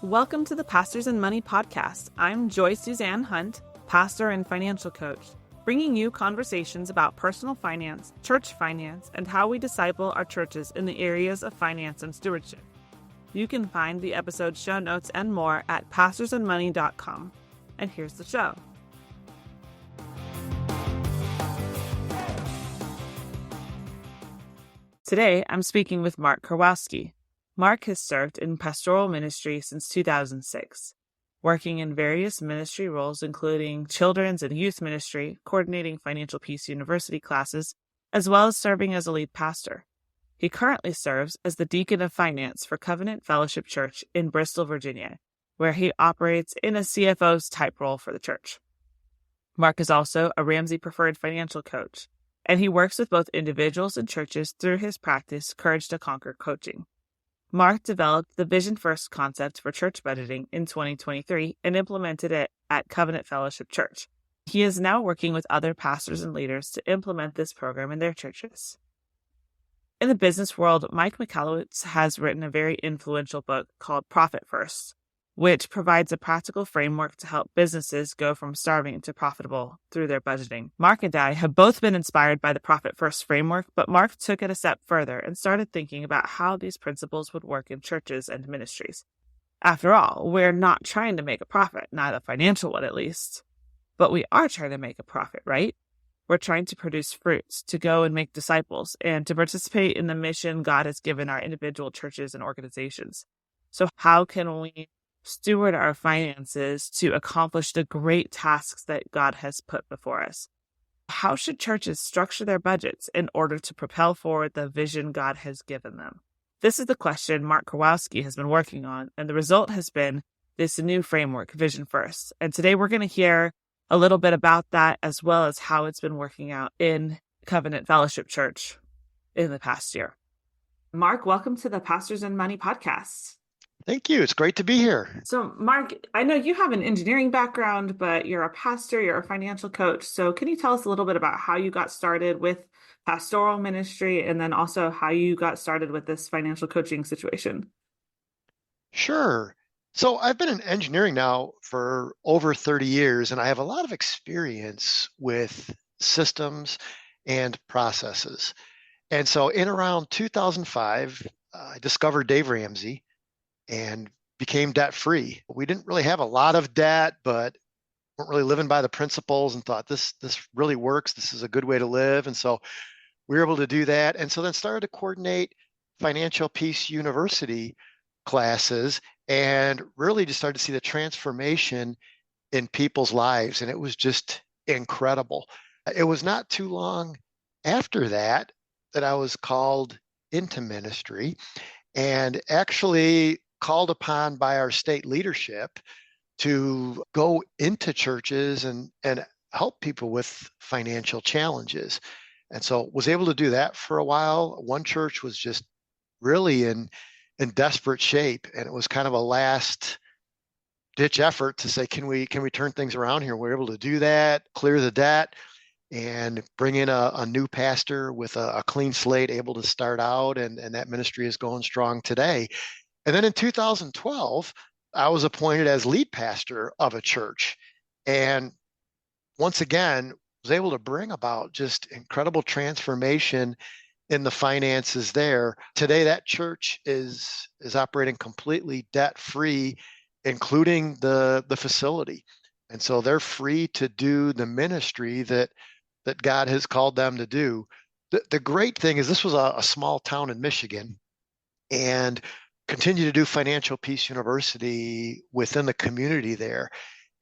Welcome to the Pastors and Money podcast. I'm Joy Suzanne Hunt, pastor and financial coach, bringing you conversations about personal finance, church finance, and how we disciple our churches in the areas of finance and stewardship. You can find the episode show notes and more at pastorsandmoney.com. And here's the show. Today, I'm speaking with Mark Karwowski. Mark has served in pastoral ministry since 2006, working in various ministry roles including children's and youth ministry, coordinating Financial Peace University classes, as well as serving as a lead pastor. He currently serves as the Deacon of Finance for Covenant Fellowship Church in Bristol, Virginia, where he operates in a CFO's type role for the church. Mark is also a Ramsey Preferred Financial Coach, and he works with both individuals and churches through his practice, Courage to Conquer Coaching. Mark developed the Vision First concept for church budgeting in 2023 and implemented it at Covenant Fellowship Church. He is now working with other pastors and leaders to implement this program in their churches. In the business world, Mike Michalowicz has written a very influential book called Profit First, which provides a practical framework to help businesses go from starving to profitable through their budgeting. Mark and I have both been inspired by the Profit First framework, but Mark took it a step further and started thinking about how these principles would work in churches and ministries. After all, we're not trying to make a profit, not a financial one at least, but we are trying to make a profit, right? We're trying to produce fruits, to go and make disciples, and to participate in the mission God has given our individual churches and organizations. So how can we steward our finances to accomplish the great tasks that God has put before us? How should churches structure their budgets in order to propel forward the vision God has given them? This is the question Mark Karwowski has been working on, and the result has been this new framework, Vision First. And today we're going to hear a little bit about that, as well as how it's been working out in Covenant Fellowship Church in the past year. Mark, welcome to the Pastors and Money podcast. Thank you. It's great to be here. So, Mark, I know you have an engineering background, but you're a pastor, you're a financial coach. So can you tell us a little bit about how you got started with pastoral ministry, and then also how you got started with this financial coaching situation? Sure. So I've been in engineering now for over 30 years, and I have a lot of experience with systems and processes. And so in around 2005, I discovered Dave Ramsey and became debt-free. We didn't really have a lot of debt, but weren't really living by the principles and thought this really works. This is a good way to live. And so we were able to do that. And so then started to coordinate Financial Peace University classes and really just started to see the transformation in people's lives. And it was just incredible. It was not too long after that I was called into ministry, and actually called upon by our state leadership to go into churches and help people with financial challenges. And so was able to do that for a while. One church was just really in desperate shape, and it was kind of a last ditch effort to say, can we turn things around here? We're able to do that, clear the debt, and bring in a new pastor with a clean slate, able to start out, and that ministry is going strong today. And then in 2012, I was appointed as lead pastor of a church, and once again was able to bring about just incredible transformation in the finances there. Today, that church is operating completely debt-free, including the facility. And so they're free to do the ministry that God has called them to do. The great thing is this was a small town in Michigan, and continue to do Financial Peace University within the community there.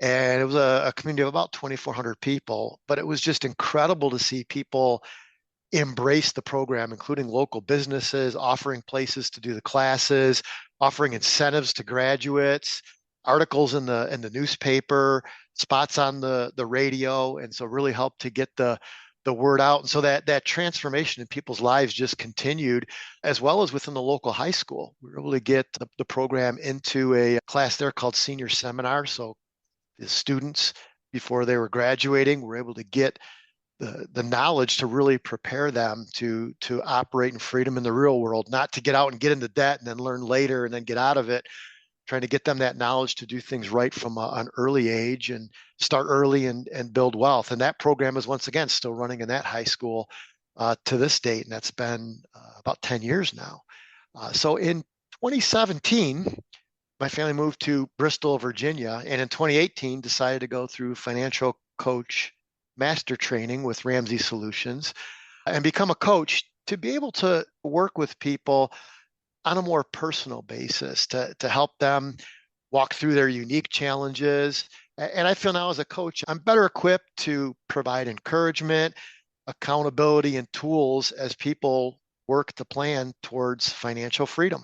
And it was a community of about 2,400 people, but it was just incredible to see people embrace the program, including local businesses, offering places to do the classes, offering incentives to graduates, articles in the newspaper, spots on the radio. And so really helped to get the word out. And so that transformation in people's lives just continued, as well as within the local high school. We were able to get the program into a class there called Senior Seminar. So the students before they were graduating. We're able to get the knowledge to really prepare them to operate in freedom in the real world, not to get out and get into debt and then learn later and then get out of it. Trying to get them that knowledge to do things right from an early age and start early and build wealth. And that program is once again still running in that high school to this date, and that's been about 10 years now. So in 2017, my family moved to Bristol, Virginia, and in 2018 decided to go through financial coach master training with Ramsey Solutions and become a coach to be able to work with people on a more personal basis to help them walk through their unique challenges. And I feel now as a coach, I'm better equipped to provide encouragement, accountability, and tools as people work to plan towards financial freedom.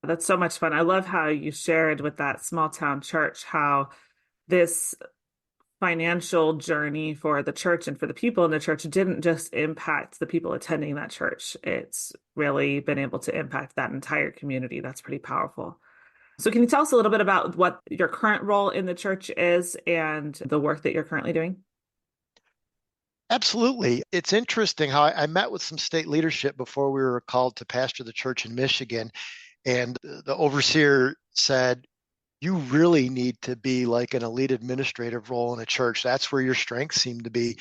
That's so much fun. I love how you shared with that small town church how this financial journey for the church and for the people in the church didn't just impact the people attending that church. It's really been able to impact that entire community. That's pretty powerful. So, can you tell us a little bit about what your current role in the church is and the work that you're currently doing? Absolutely. It's interesting how I met with some state leadership before we were called to pastor the church in Michigan. And the overseer said, you really need to be like an elite administrative role in a church. That's where your strengths seem to be.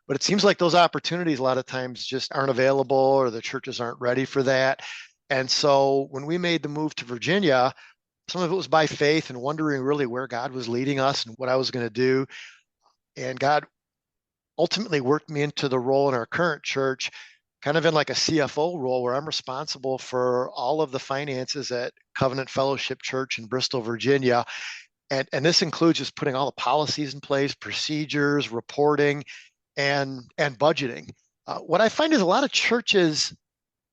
But it seems like those opportunities a lot of times just aren't available or the churches aren't ready for that. And so when we made the move to Virginia, some of it was by faith and wondering really where God was leading us and what I was going to do. And God ultimately worked me into the role in our current church, kind of in like a CFO role where I'm responsible for all of the finances at Covenant Fellowship Church in Bristol, Virginia. And this includes just putting all the policies in place, procedures, reporting, and budgeting. What I find is a lot of churches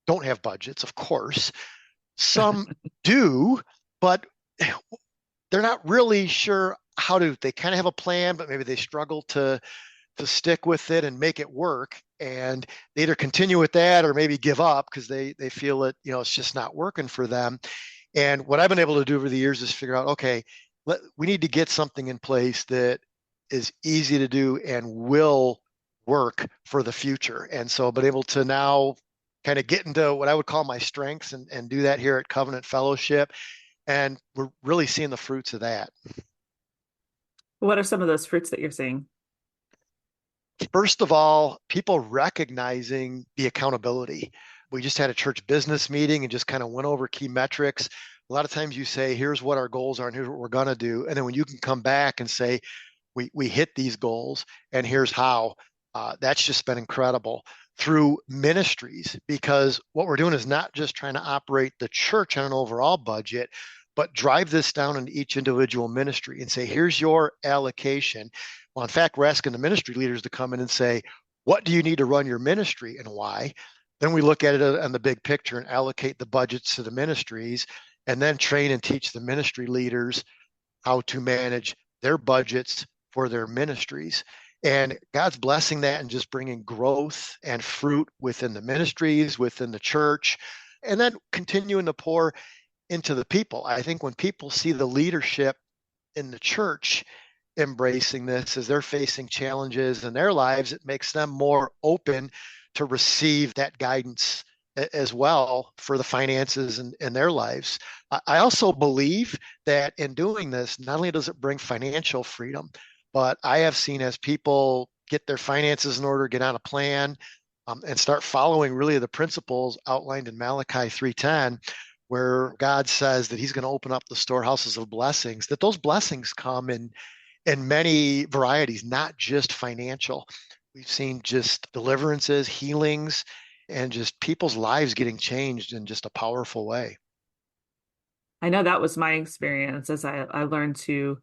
don't have budgets, of course. Some do, but they're not really sure how to. They kind of have a plan, but maybe they struggle to stick with it and make it work. And they either continue with that or maybe give up because they feel it, it's just not working for them. And what I've been able to do over the years is figure out, okay, we need to get something in place that is easy to do and will work for the future. And so I've been able to now kind of get into what I would call my strengths and do that here at Covenant Fellowship. And we're really seeing the fruits of that. What are some of those fruits that you're seeing? First of all, people recognizing the accountability. We just had a church business meeting and just kind of went over key metrics. A lot of times you say, here's what our goals are and here's what we're going to do. And then when you can come back and say, we hit these goals and here's how, that's just been incredible through ministries, because what we're doing is not just trying to operate the church on an overall budget, but drive this down into each individual ministry and say, here's your allocation. Well, in fact, we're asking the ministry leaders to come in and say, what do you need to run your ministry and why? Then we look at it on the big picture and allocate the budgets to the ministries and then train and teach the ministry leaders how to manage their budgets for their ministries. And God's blessing that and just bringing growth and fruit within the ministries, within the church, and then continuing to pour into the people. I think when people see the leadership in the church embracing this as they're facing challenges in their lives, it makes them more open to receive that guidance as well for the finances in their lives. I also believe that in doing this, not only does it bring financial freedom, but I have seen as people get their finances in order, get on a plan, and start following really the principles outlined in Malachi 3:10, where God says that he's going to open up the storehouses of blessings, that those blessings come in many varieties, not just financial. We've seen just deliverances, healings, and just people's lives getting changed in just a powerful way. I know that was my experience as I learned to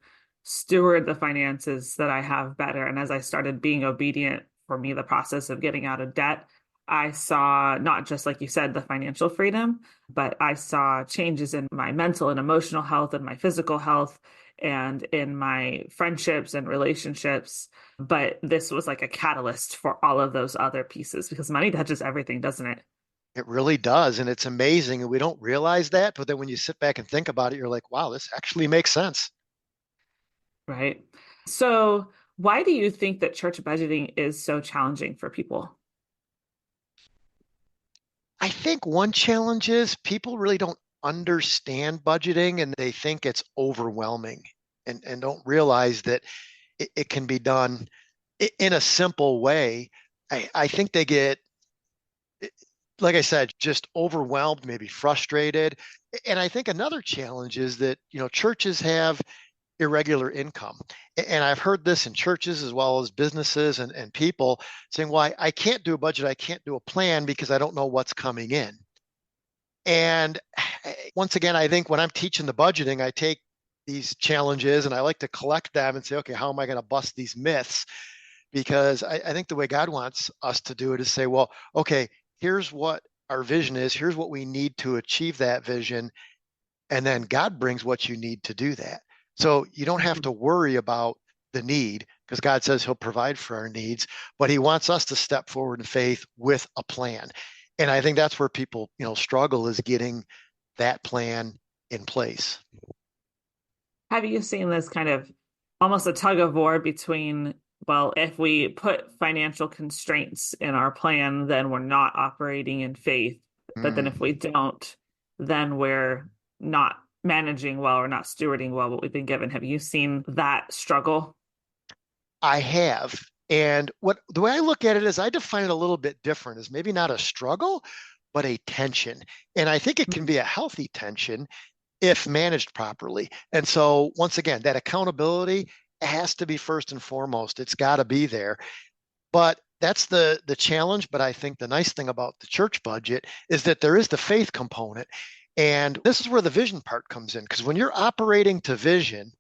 steward the finances that I have better. And as I started being obedient, for me, the process of getting out of debt, I saw not just, like you said, the financial freedom, but I saw changes in my mental and emotional health and my physical health and in my friendships and relationships. But this was like a catalyst for all of those other pieces because money touches everything, doesn't it? It really does. And it's amazing. And we don't realize that. But then when you sit back and think about it, you're like, wow, this actually makes sense. Right. So, why do you think that church budgeting is so challenging for people? I think one challenge is people really don't understand budgeting and they think it's overwhelming and don't realize that it can be done in a simple way. I think they get, like I said, just overwhelmed, maybe frustrated. And I think another challenge is that, churches have irregular income. And I've heard this in churches as well as businesses and people saying, well, I can't do a budget, I can't do a plan because I don't know what's coming in. And once again, I think when I'm teaching the budgeting, I take these challenges and I like to collect them and say, okay, how am I going to bust these myths? Because I think the way God wants us to do it is say, well, okay, here's what our vision is, here's what we need to achieve that vision. And then God brings what you need to do that. So you don't have to worry about the need because God says he'll provide for our needs, but he wants us to step forward in faith with a plan. And I think that's where people, struggle is getting that plan in place. Have you seen this kind of almost a tug of war between, well, if we put financial constraints in our plan, then we're not operating in faith. But then Mm, if we don't, then we're not managing well or not stewarding well what we've been given. Have you seen that struggle? I have. And what the way I look at it is I define it a little bit different is maybe not a struggle, but a tension. And I think it can be a healthy tension if managed properly. And so once again, that accountability has to be first and foremost. It's got to be there. But that's the challenge. But I think the nice thing about the church budget is that there is the faith component. And this is where the vision part comes in. Because when you're operating to vision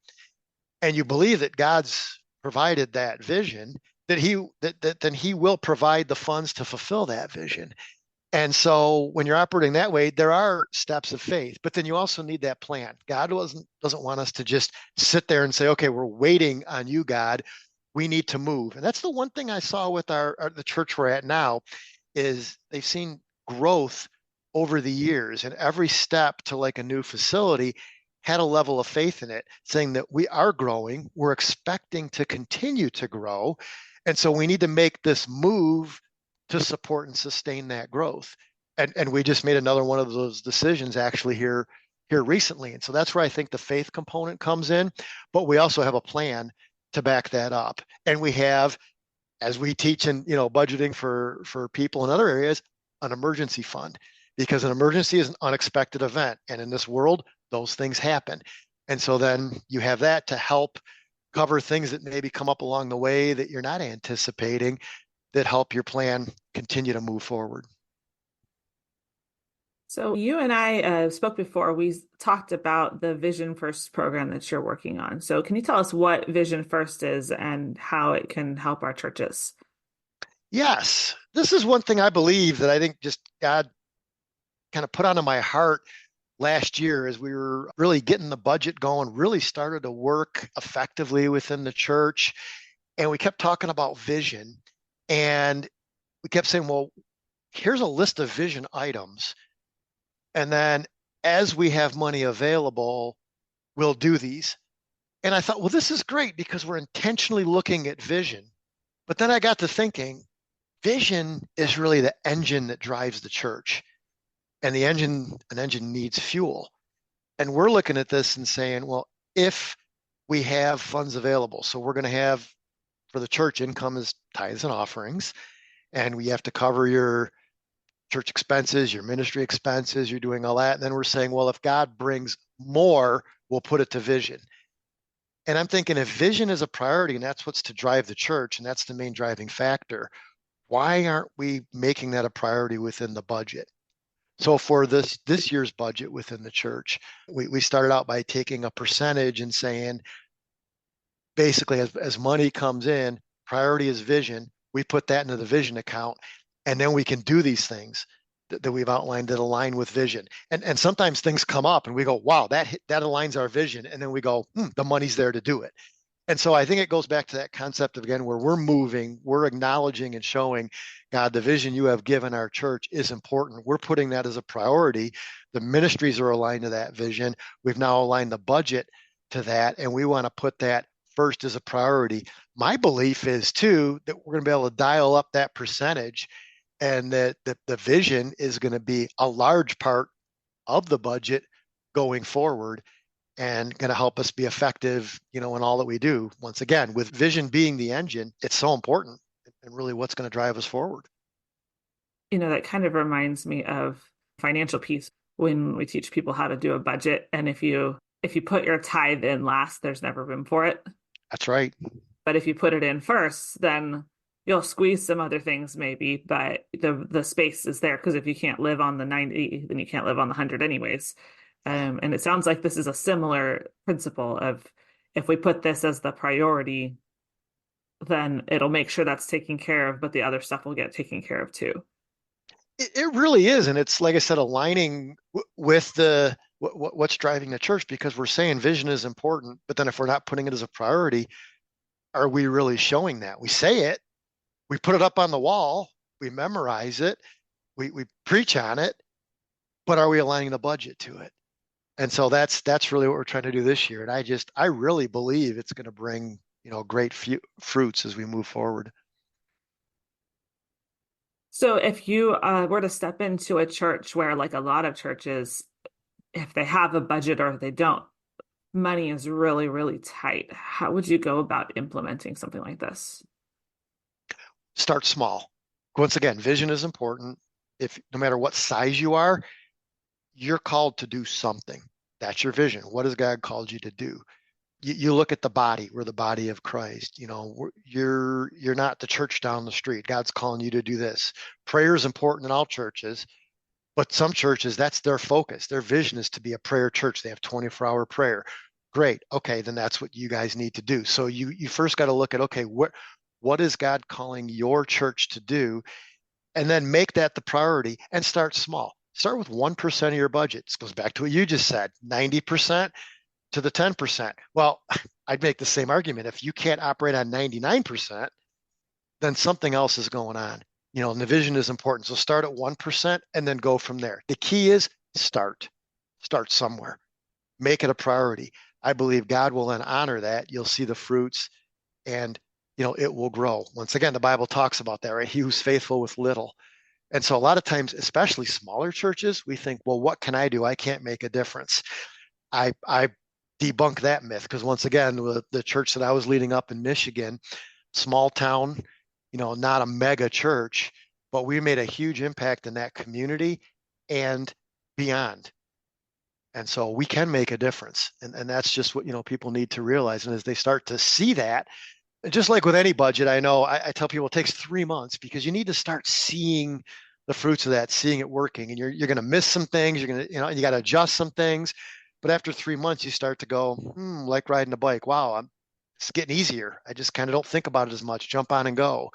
and you believe that God's provided that vision, that then he will provide the funds to fulfill that vision. And so when you're operating that way, there are steps of faith, but then you also need that plan. God doesn't want us to just sit there and say, okay, we're waiting on you, God. We need to move. And that's the one thing I saw with the church we're at now is they've seen growth over the years, and every step to like a new facility had a level of faith in it, saying that we are growing, we're expecting to continue to grow. And so we need to make this move to support and sustain that growth. And we just made another one of those decisions actually here recently. And so that's where I think the faith component comes in, but we also have a plan to back that up. And we have, as we teach in, budgeting for people in other areas, an emergency fund, because an emergency is an unexpected event. And in this world, those things happen. And so then you have that to help cover things that maybe come up along the way that you're not anticipating that help your plan continue to move forward. So you and I spoke before. We talked about the Vision First program that you're working on. So can you tell us what Vision First is and how it can help our churches? Yes, this is one thing I believe that I think just God kind of put onto my heart last year as we were really getting the budget going, really started to work effectively within the church. And we kept talking about vision. And we kept saying, well, here's a list of vision items. And then as we have money available, we'll do these. And I thought, well, this is great because we're intentionally looking at vision. But then I got to thinking, vision is really the engine that drives the church. And an engine needs fuel. And we're looking at this and saying, well, if we have funds available, so we're going to have for the church income is tithes and offerings, and we have to cover your church expenses, your ministry expenses, you're doing all that. And then we're saying, well, if God brings more, we'll put it to vision. And I'm thinking if vision is a priority and that's what's to drive the church and that's the main driving factor, why aren't we making that a priority within the budget? So for this year's budget within the church, we started out by taking a percentage and saying, basically, as money comes in, priority is vision. We put that into the vision account, and then we can do these things that we've outlined that align with vision. And sometimes things come up, and we go, "Wow, that aligns our vision," and then we go, "The money's there to do it." And so I think it goes back to that concept of again, where we're moving, we're acknowledging and showing God, the vision you have given our church is important. We're putting that as a priority. The ministries are aligned to that vision. We've now aligned the budget to that, and we want to put that first as a priority. My belief is too that we're going to be able to dial up that percentage, and that the vision is going to be a large part of the budget going forward, and going to help us be effective, in all that we do. Once again, with vision being the engine, it's so important, and really what's going to drive us forward. That kind of reminds me of financial piece when we teach people how to do a budget. And if you put your tithe in last, there's never room for it. That's right. But if you put it in first, then you'll squeeze some other things maybe, but the space is there because if you can't live on the 90, then you can't live on the 100 anyways. And it sounds like this is a similar principle of if we put this as the priority, then it'll make sure that's taken care of, but the other stuff will get taken care of too. It really is, and it's like I said, aligning with what's driving the church, because we're saying vision is important, but then if we're not putting it as a priority, are we really showing that? We say it, we put it up on the wall, we memorize it, we preach on it, but are we aligning the budget to it? And so that's really what we're trying to do this year. And I really believe it's going to bring, great fruits as we move forward. So if you were to step into a church where, like a lot of churches, if they have a budget or if they don't, money is really, really tight. How would you go about implementing something like this? Start small. Once again, vision is important. If no matter what size you are, you're called to do something. That's your vision. What has God called you to do? You look at the body. We're the body of Christ. You're not the church down the street. God's calling you to do this. Prayer is important in all churches, but some churches, that's their focus. Their vision is to be a prayer church. They have 24-hour prayer. Great. Okay, then that's what you guys need to do. So you first got to look at, okay, what is God calling your church to do? And then make that the priority and start small. Start with 1% of your budget. This goes back to what you just said, 90% to the 10%. Well, I'd make the same argument. If you can't operate on 99%, then something else is going on. And the vision is important. So start at 1% and then go from there. The key is start somewhere, make it a priority. I believe God will then honor that. You'll see the fruits, and it will grow. Once again, the Bible talks about that, right? He who's faithful with little. And so a lot of times, especially smaller churches, we think, well, what can I do? I can't make a difference. I debunk that myth, because once again, the church that I was leading up in Michigan, small town, not a mega church, but we made a huge impact in that community and beyond. And so we can make a difference. And that's just what, people need to realize. And as they start to see that, just like with any budget, I know I tell people it takes 3 months, because you need to start seeing the fruits of that, seeing it working. And you're going to miss some things. You're going to, you got to adjust some things. But after 3 months, you start to go, like riding a bike. Wow, it's getting easier. I just kind of don't think about it as much. Jump on and go.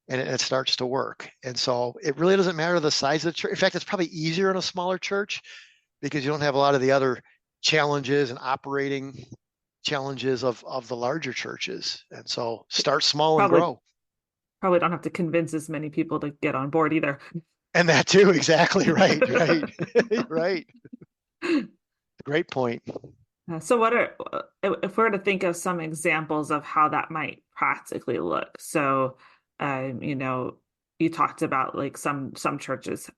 And it starts to work. And so it really doesn't matter the size of the church. In fact, it's probably easier in a smaller church, because you don't have a lot of the other challenges and operating challenges of the larger churches. And so start small and Probably grow. probably don't have to convince as many people to get on board either. And that too, exactly right, right, right. Great point. So what are if we're to think of some examples of how that might practically look? So, you talked about like some churches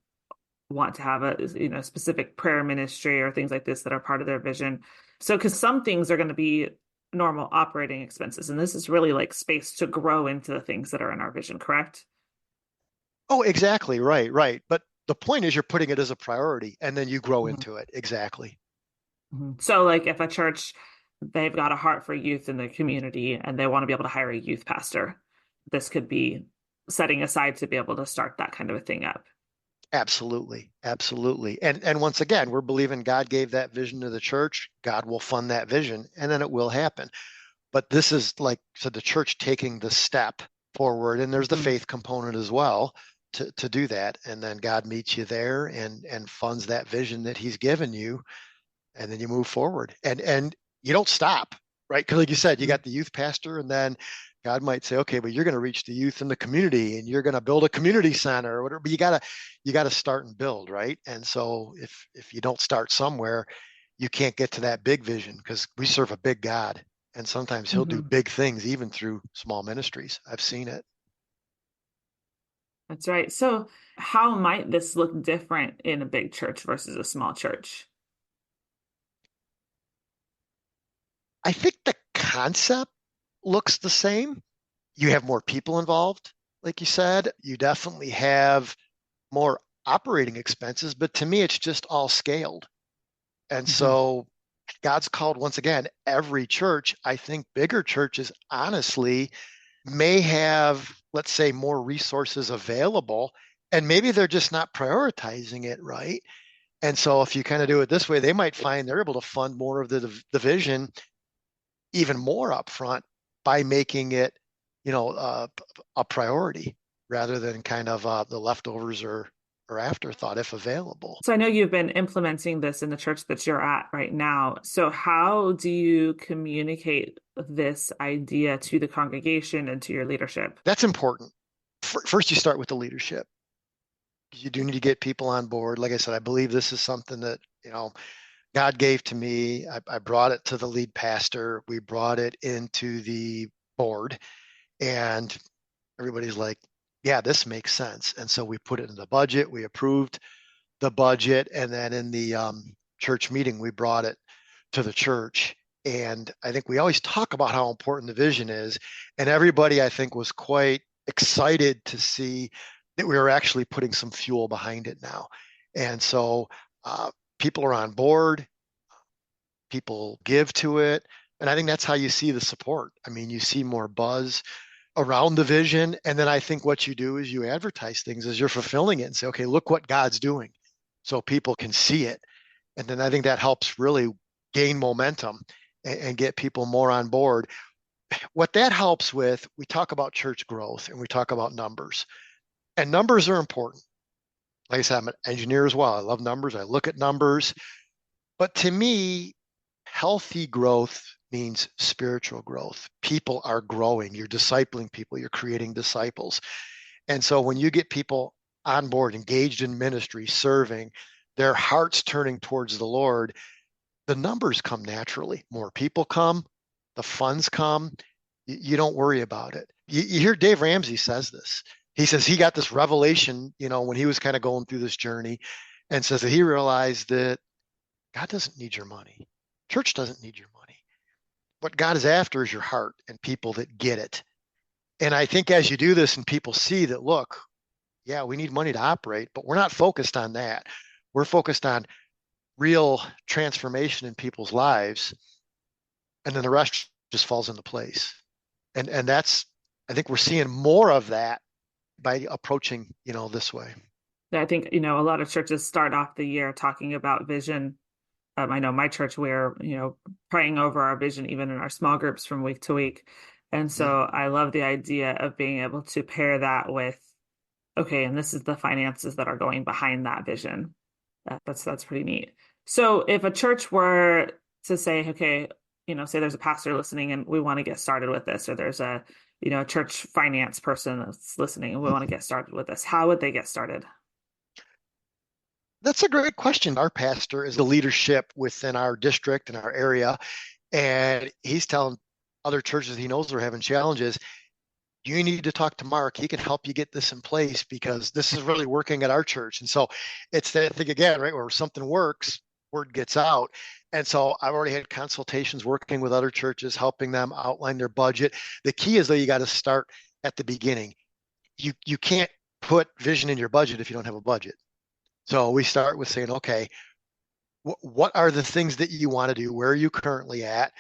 want to have a specific prayer ministry or things like this that are part of their vision. So because some things are going to be normal operating expenses, and this is really like space to grow into the things that are in our vision, correct? Oh, exactly. Right, right. But the point is you're putting it as a priority, and then you grow Mhm. into it. Exactly. So like if a church, they've got a heart for youth in the community and they want to be able to hire a youth pastor, this could be setting aside to be able to start that kind of a thing up. Absolutely. Absolutely. And once again, we're believing God gave that vision to the church. God will fund that vision, and then it will happen. But this is like so the church taking the step forward, and there's the Mhm. faith component as well to do that. And then God meets you there and funds that vision that he's given you, and then you move forward. And you don't stop, right? Because like you said, you Mhm. got the youth pastor, and then God might say, okay, but you're going to reach the youth in the community, and you're going to build a community center or whatever. But you gotta start and build, right? And so if you don't start somewhere, you can't get to that big vision, because we serve a big God. And sometimes he'll do Hmm. big things even through small ministries. I've seen it. That's right. So, how might this look different in a big church versus a small church? I think the concept looks the same. You have more people involved, like you said. You definitely have more operating expenses, but to me, it's just all scaled. And Hmm. so God's called, once again, every church. I think bigger churches, honestly, may have, let's say, more resources available, and maybe they're just not prioritizing it right. And so if you kind of do it this way, they might find they're able to fund more of the division even more upfront by making it, a priority rather than kind of the leftovers or afterthought if available. So, I know you've been implementing this in the church that you're at right now. So, how do you communicate this idea to the congregation and to your leadership? That's important. First, you start with the leadership. You do need to get people on board. Like I said, I believe this is something that, God gave to me. I brought it to the lead pastor. We brought it into the board, and everybody's like, yeah, this makes sense. And so we put it in the budget. We approved the budget. And then in the church meeting, we brought it to the church. And I think we always talk about how important the vision is. And everybody, I think, was quite excited to see that we were actually putting some fuel behind it now. And so uh, people are on board, people give to it. And I think that's how you see the support. I mean, you see more buzz around the vision. And then I think what you do is you advertise things as you're fulfilling it and say, okay, look what God's doing so people can see it. And then I think that helps really gain momentum and get people more on board. What that helps with, we talk about church growth and we talk about numbers, and numbers are important. Like I said, I'm an engineer as well. I love numbers. I look at numbers. But to me, healthy growth means spiritual growth. People are growing. You're discipling people. You're creating disciples. And so when you get people on board, engaged in ministry, serving, their hearts turning towards the Lord, the numbers come naturally. More people come, the funds come. You don't worry about it. You hear Dave Ramsey says this. He says he got this revelation, when he was kind of going through this journey, and says that he realized that God doesn't need your money. Church doesn't need your money. What God is after is your heart and people that get it. And I think as you do this and people see that, look, yeah, we need money to operate, but we're not focused on that. We're focused on real transformation in people's lives. And then the rest just falls into place. And that's, I think we're seeing more of that by approaching, this way. I think, a lot of churches start off the year talking about vision. I know my church, we're, praying over our vision even in our small groups from week to week. And Mm-hmm. so I love the idea of being able to pair that with, okay, and this is the finances that are going behind that vision. That's pretty neat. So if a church were to say, okay, say there's a pastor listening and we want to get started with this, or there's a, church finance person that's listening and we want to get started with this, how would they get started? That's a great question. Our pastor is the leadership within our district and our area, and he's telling other churches he knows are having challenges. You need to talk to Mark. He can help you get this in place because this is really working at our church. And so it's that thing again, right? Where something works, word gets out. And so I've already had consultations working with other churches, helping them outline their budget. The key is though, you got to start at the beginning. You can't put vision in your budget if you don't have a budget. So we start with saying, okay, what are the things that you want to do? Where are you currently at?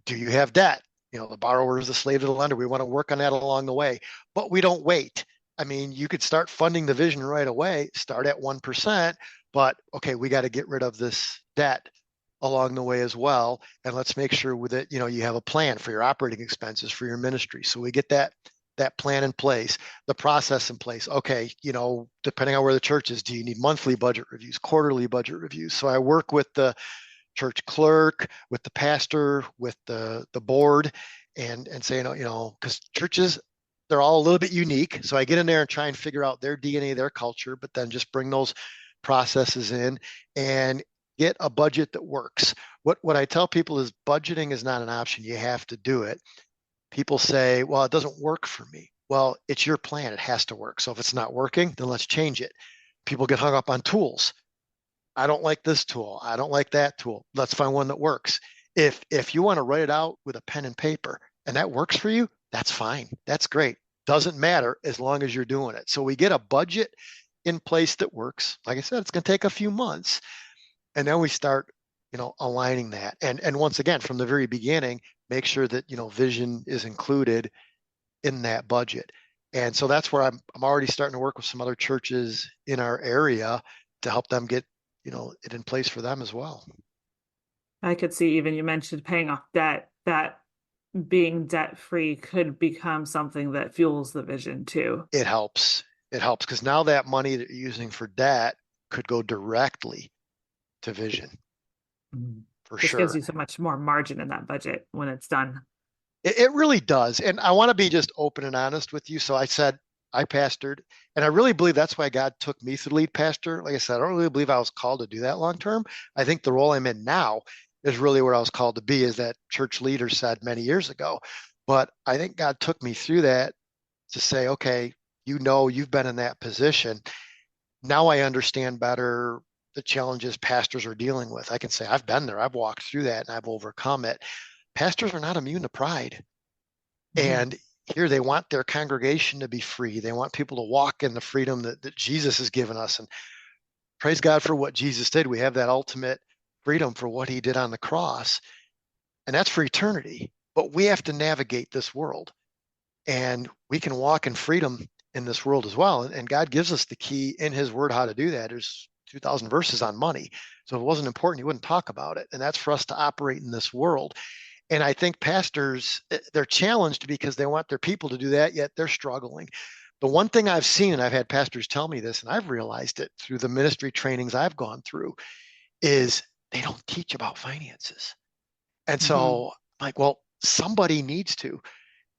Do you have debt? The borrower is the slave to the lender. We want to work on that along the way, but we don't wait. I mean, you could start funding the vision right away, start at 1%, but okay, we got to get rid of this debt along the way as well. And let's make sure with it, you have a plan for your operating expenses for your ministry. So we get that plan in place, the process in place. Okay, depending on where the church is, do you need monthly budget reviews, quarterly budget reviews? So I work with the church clerk, with the pastor, with the board, and saying, because churches, they're all a little bit unique. So I get in there and try and figure out their DNA, their culture, but then just bring those processes in and get a budget that works. What I tell people is budgeting is not an option. You have to do it. People say, well, it doesn't work for me. Well, it's your plan. It has to work. So if it's not working, then let's change it. People get hung up on tools. I don't like this tool. I don't like that tool. Let's find one that works. If you want to write it out with a pen and paper and that works for you, that's fine. That's great. Doesn't matter as long as you're doing it. So we get a budget in place that works. Like I said, it's going to take a few months, and then we start, aligning that. And once again, from the very beginning, make sure that vision is included in that budget. And so that's where I'm already starting to work with some other churches in our area to help them get it in place for them as well. I could see, even you mentioned paying off debt, that being debt free could become something that fuels the vision too. It helps. It helps because now that money that you're using for debt could go directly to vision Mhm. for Just gives sure. you so much more margin in that budget when it's done. It really does. And I want to be just open and honest with you. So I said I pastored, and I really believe that's why God took me to lead pastor. Like I said, I don't really believe I was called to do that long term. I think the role I'm in now is really where I was called to be, as that church leader said many years ago. But I think God took me through that to say, okay, you've been in that position. Now I understand better the challenges pastors are dealing with. I can say I've been there, I've walked through that, and I've overcome it. Pastors are not immune to pride. Mhm. And here they want their congregation to be free. They want people to walk in the freedom that Jesus has given us. And praise God for what Jesus did. We have that ultimate freedom for what he did on the cross, and that's for eternity. But we have to navigate this world, and we can walk in freedom in this world as well. And God gives us the key in his word how to do that. There's 2,000 verses on money. So if it wasn't important, he wouldn't talk about it. And that's for us to operate in this world. And I think pastors, they're challenged because they want their people to do that, yet they're struggling. The one thing I've seen, and I've had pastors tell me this, and I've realized it through the ministry trainings I've gone through, is they don't teach about finances. And Mhm. so I'm like, well, somebody needs to.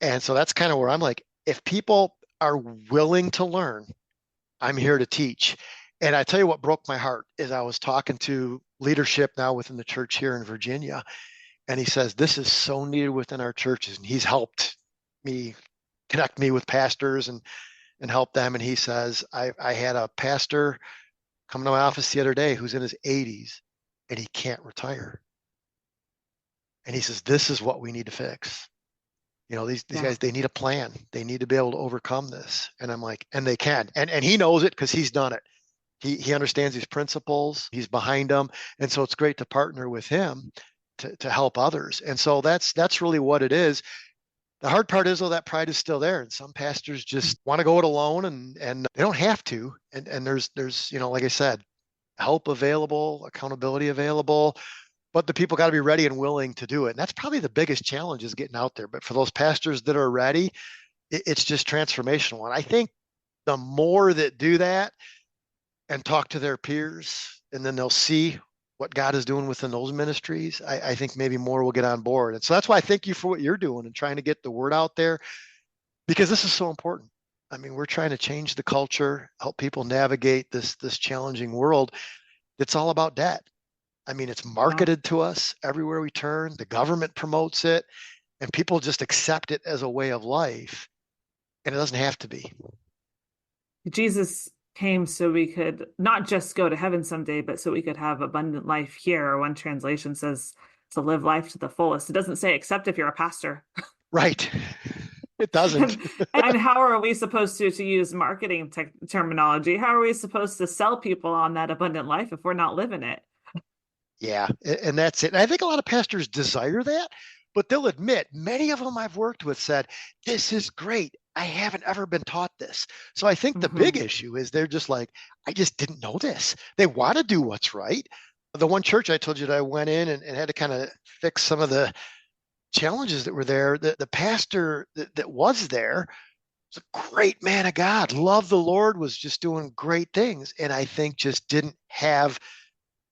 And so that's kind of where I'm like, if people are willing to learn, I'm here to teach. And I tell you what broke my heart is I was talking to leadership now within the church here in Virginia, and he says, this is so needed within our churches. And he's helped me connect me with pastors and help them. And he says, I had a pastor come to my office the other day who's in his 80s and he can't retire. And he says, this is what we need to fix. These Yeah. guys, they need a plan. They need to be able to overcome this. And I'm like, and they can. And he knows it because he's done it. He understands these principles. He's behind them. And so it's great to partner with him to help others. And so that's really what it is. The hard part is, though, that pride is still there. And some pastors just want to go it alone, and they don't have to. And there's, like I said, help available, accountability available, but the people got to be ready and willing to do it. And that's probably the biggest challenge, is getting out there. But for those pastors that are ready, it's just transformational. And I think the more that do that and talk to their peers, and then they'll see what God is doing within those ministries, I think maybe more will get on board. And so that's why I thank you for what you're doing and trying to get the word out there, because this is so important. I mean, we're trying to change the culture, help people navigate this challenging world. It's all about debt. I mean, it's Yeah. marketed to us everywhere we turn. The government promotes it, and people just accept it as a way of life. And it doesn't have to be. Jesus came so we could not just go to heaven someday, but so we could have abundant life here. One translation says to live life to the fullest. It doesn't say except if you're a pastor. Right. It doesn't. And how are we supposed to use marketing terminology? How are we supposed to sell people on that abundant life if we're not living it? Yeah. And that's it. And I think a lot of pastors desire that, but they'll admit, many of them I've worked with said, this is great. I haven't ever been taught this. So I think the big Mhm. issue is they're just like, I just didn't know this. They want to do what's right. The one church I told you that I went in and had to kind of fix some of the challenges that were there, the pastor that was there was a great man of God, loved the Lord, was just doing great things. And I think just didn't have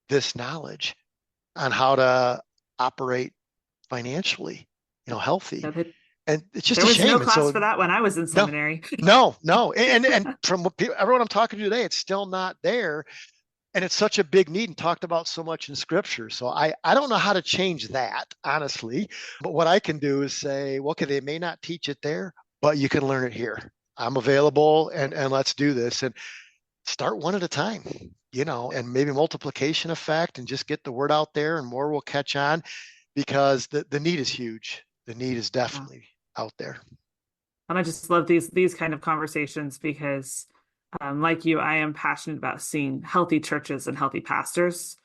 this knowledge on how to operate financially, healthy. So And it's just there a was no shame. And class so, for that when I was in no, seminary. no, no. And from what everyone I'm talking to today, it's still not there. And it's such a big need and talked about so much in scripture. So I don't know how to change that, honestly. But what I can do is say, well, okay, they may not teach it there, but you can learn it here. I'm available and let's do this. And start one at a time, and maybe multiplication effect and just get the word out there and more will catch on because the need is huge. The need is definitely out there. And I just love these kind of conversations because, like you, I am passionate about seeing healthy churches and healthy pastors,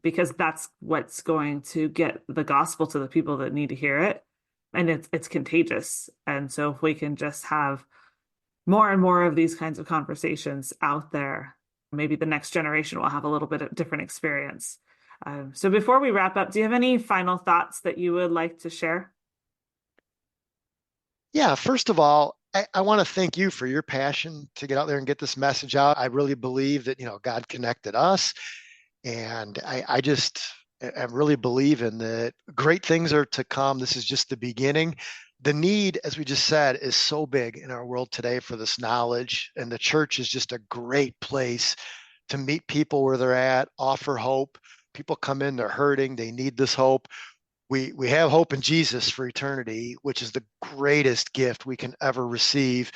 because that's what's going to get the gospel to the people that need to hear it, and it's contagious. And so if we can just have more and more of these kinds of conversations out there, maybe the next generation will have a little bit of different experience. So before we wrap up, do you have any final thoughts that you would like to share? Yeah, first of all, I want to thank you for your passion to get out there and get this message out. I really believe that, God connected us. And I really believe in that great things are to come. This is just the beginning. The need, as we just said, is so big in our world today for this knowledge. And the church is just a great place to meet people where they're at, offer hope. People come in, they're hurting, they need this hope. We have hope in Jesus for eternity, which is the greatest gift we can ever receive.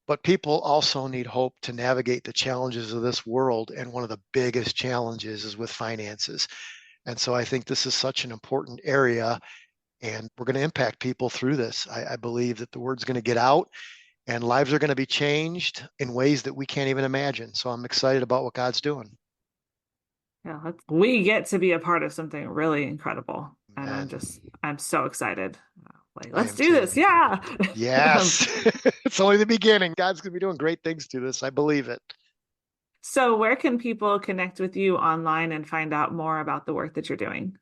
But people also need hope to navigate the challenges of this world. And one of the biggest challenges is with finances. And so I think this is such an important area, and we're going to impact people through this. I believe that the word's going to get out and lives are going to be changed in ways that we can't even imagine. So I'm excited about what God's doing. Yeah, we get to be a part of something really incredible. And And I'm so excited. I Let's am do too. this. Yeah. Yes. It's only the beginning. God's going to be doing great things through this. I believe it. So where can people connect with you online and find out more about the work that you're doing?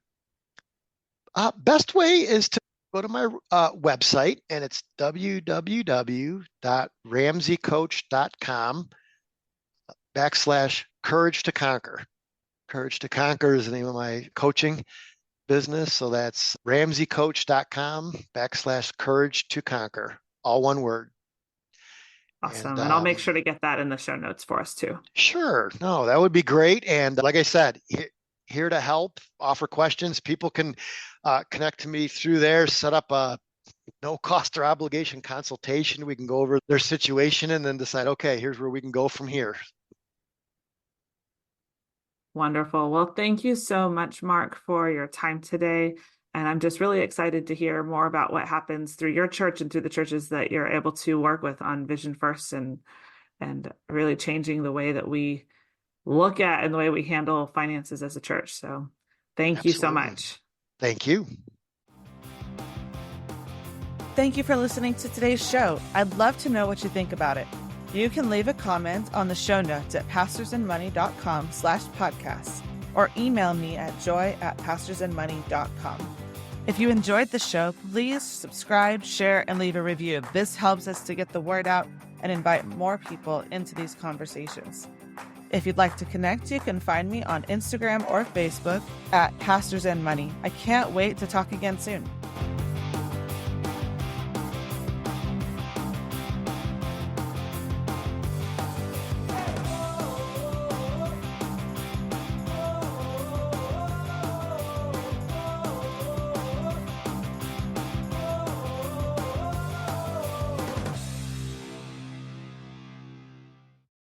Best way is to go to my website, and it's www.ramseycoach.com/courage to conquer. Courage to Conquer is the name of my coaching business. So that's ramseycoach.com/courage to conquer. All one word. Awesome. And And I'll make sure to get that in the show notes for us too. sure. No, that would be great. And like I said, here to help, offer questions. People can connect to me through there, set up a no cost or obligation consultation. We can go over their situation and then decide, okay, here's where we can go from here. Wonderful. Well, thank you so much, Mark, for your time today. And I'm just really excited to hear more about what happens through your church and through the churches that you're able to work with on Vision First and really changing the way that we look at and the way we handle finances as a church. So thank you so Absolutely. much. Thank you. Thank you for listening to today's show. I'd love to know what you think about it. You can leave a comment on the show notes at pastorsandmoney.com/podcast or email me at joy@pastorsandmoney.com. If you enjoyed the show, please subscribe, share, and leave a review. This helps us to get the word out and invite more people into these conversations. If you'd like to connect, you can find me on Instagram or Facebook at Pastors and Money. I can't wait to talk again soon.